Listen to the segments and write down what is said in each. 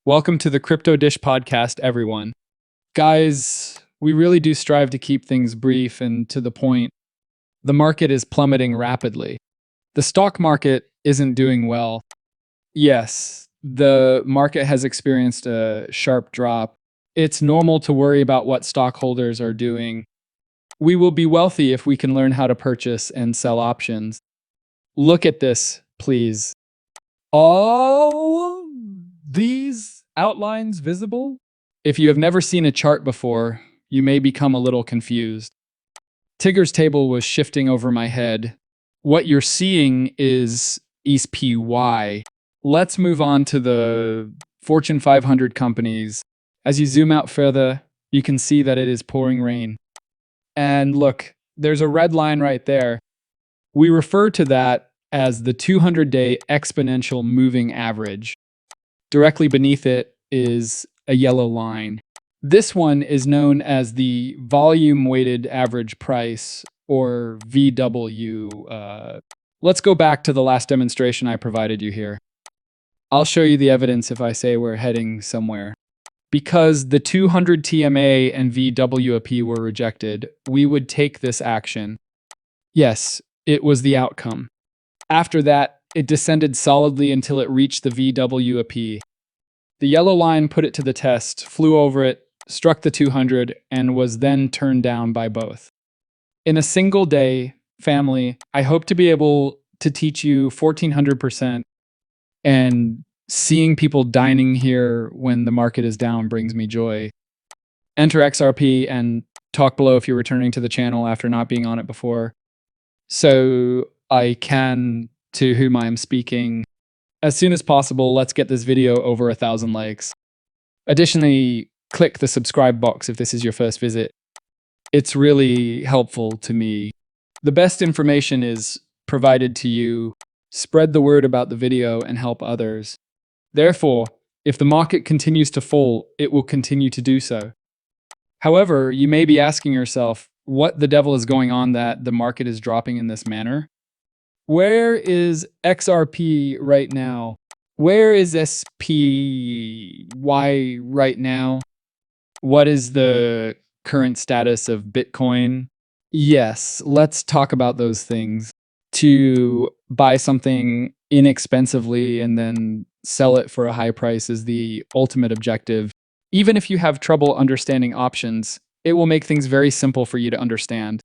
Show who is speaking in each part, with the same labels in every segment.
Speaker 1: Welcome to the Crypto Dish podcast, everyone. Guys, we really do strive to keep things brief and to the point. The market is plummeting rapidly. The stock market isn't doing well. Yes, the market has experienced a sharp drop. It's normal to worry about what stockholders are doing. We will be wealthy if we can learn how to purchase and sell options. Look at this, please. All these outlines visible? If you have never seen a chart before, you may become a little confused. Tigger's table was shifting over my head. What you're seeing is SPY. Let's move on to the Fortune 500 companies. As you zoom out further, you can see that it is pouring rain. And look, there's a red line right there. We refer to that as the 200-day exponential moving average. Directly beneath it is a yellow line. This one is known as the volume-weighted average price, or VW. Let's go back to the last demonstration I provided you here. I'll show you the evidence if I say we're heading somewhere. Because the 200 TMA and VWAP were rejected, we would take this action. Yes, it was the outcome. After that, it descended solidly until it reached the VWAP. The yellow line put it to the test, flew over it, struck the 200, and was then turned down by both. In a single day, family, I hope to be able to teach you 1400%, and seeing people dining here when the market is down brings me joy. Enter XRP and talk below if you're returning to the channel after not being on it before, so I can, to whom I am speaking, as soon as possible. Let's get this video over 1,000 likes. Additionally, click the subscribe box if this is your first visit. It's really helpful to me. The best information is provided to you. Spread the word about the video and help others. Therefore, if the market continues to fall, it will continue to do so. However, you may be asking yourself, what the devil is going on that the market is dropping in this manner? Where is XRP right now? Where is SPY right now? What is the current status of Bitcoin? Yes, let's talk about those things. To buy something inexpensively and then sell it for a high price is the ultimate objective. Even if you have trouble understanding options, it will make things very simple for you to understand.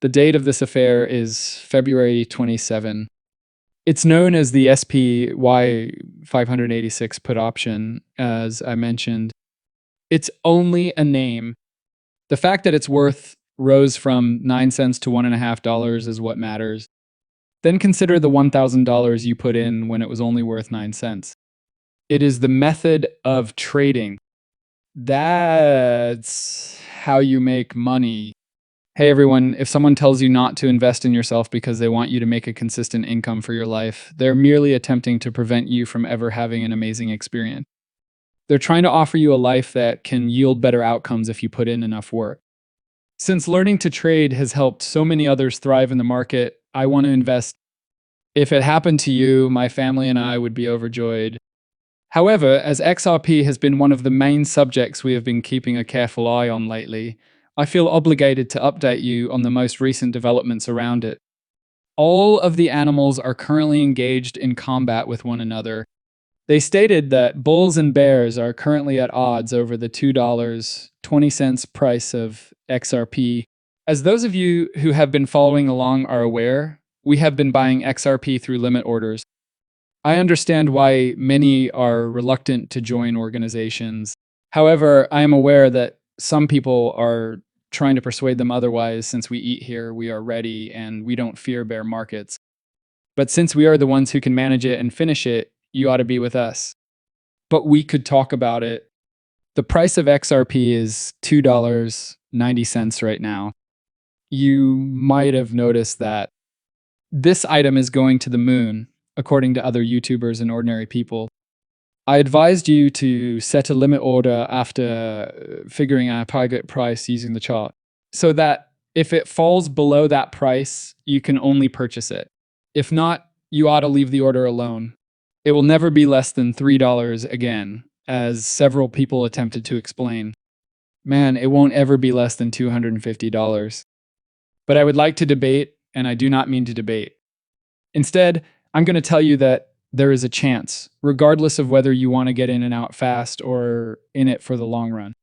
Speaker 1: The date of this affair is February 27. It's known as the SPY 586 put option, as I mentioned. It's only a name. The fact that its worth rose from 9 cents to $1.50 is what matters. Then consider the $1,000 you put in when it was only worth 9 cents. It is the method of trading. That's how you make money. Hey everyone, if someone tells you not to invest in yourself because they want you to make a consistent income for your life, they're merely attempting to prevent you from ever having an amazing experience. They're trying to offer you a life that can yield better outcomes if you put in enough work. Since learning to trade has helped so many others thrive in the market, I want to invest. If it happened to you, my family and I would be overjoyed. However, as XRP has been one of the main subjects we have been keeping a careful eye on lately, I feel obligated to update you on the most recent developments around it. All of the animals are currently engaged in combat with one another. They stated that bulls and bears are currently at odds over the $2.20 price of XRP. As those of you who have been following along are aware, we have been buying XRP through limit orders. I understand why many are reluctant to join organizations. However, I am aware that some people are trying to persuade them otherwise. Since we eat here, we are ready, and we don't fear bear markets. But since we are the ones who can manage it and finish it, you ought to be with us. But we could talk about it. The price of XRP is $2.90 right now. You might have noticed that this item is going to the moon, according to other YouTubers and ordinary people. I advised you to set a limit order after figuring out a target price using the chart, so that if it falls below that price, you can only purchase it. If not, you ought to leave the order alone. It will never be less than $3 again, as several people attempted to explain. Man, it won't ever be less than $250. But I would like to debate, and I do not mean to debate. Instead, I'm going to tell you that there is a chance, regardless of whether you want to get in and out fast or in it for the long run.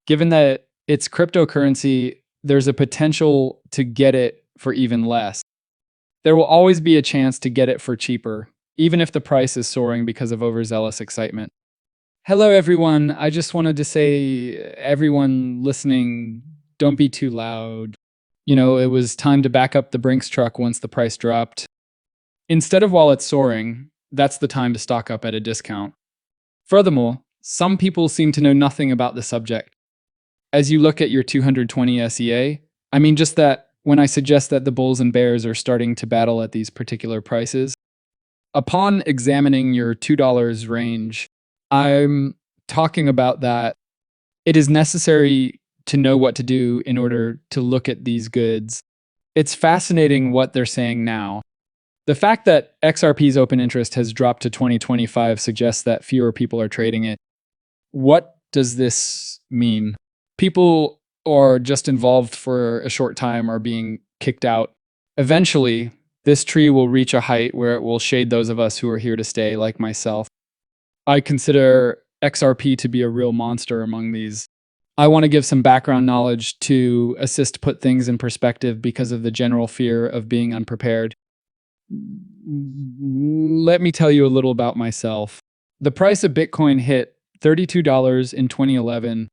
Speaker 1: Given that it's cryptocurrency, there's a potential to get it for even less. There will always be a chance to get it for cheaper, even if the price is soaring because of overzealous excitement. Hello, everyone. I just wanted to say, everyone listening, don't be too loud. It was time to back up the Brinks truck once the price dropped. Instead of while it's soaring, that's the time to stock up at a discount. Furthermore, some people seem to know nothing about the subject. As you look at your 220 SEA, I mean just that when I suggest that the bulls and bears are starting to battle at these particular prices, upon examining your $2 range, I'm talking about that it is necessary to know what to do in order to look at these goods. It's fascinating what they're saying now. The fact that XRP's open interest has dropped to 2025 suggests that fewer people are trading it. What does this mean? People are just involved for a short time are being kicked out. Eventually, this tree will reach a height where it will shade those of us who are here to stay, like myself. I consider XRP to be a real monster among these. I want to give some background knowledge to assist put things in perspective because of the general fear of being unprepared. Let me tell you a little about myself. The price of Bitcoin hit $32 in 2011.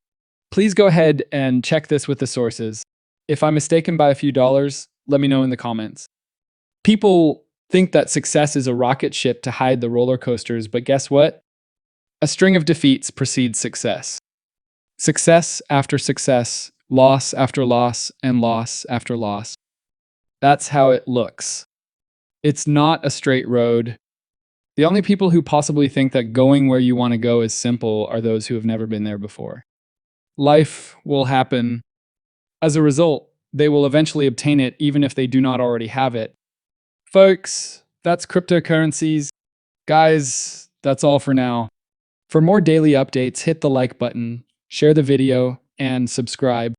Speaker 1: Please go ahead and check this with the sources. If I'm mistaken by a few dollars, let me know in the comments. People think that success is a rocket ship to hide the roller coasters, but guess what? A string of defeats precedes success. Success after success, loss after loss, and loss after loss. That's how it looks. It's not a straight road. The only people who possibly think that going where you want to go is simple are those who have never been there before. Life will happen. As a result, they will eventually obtain it even if they do not already have it. Folks, that's cryptocurrencies. Guys, that's all for now. For more daily updates, hit the like button, share the video, and subscribe.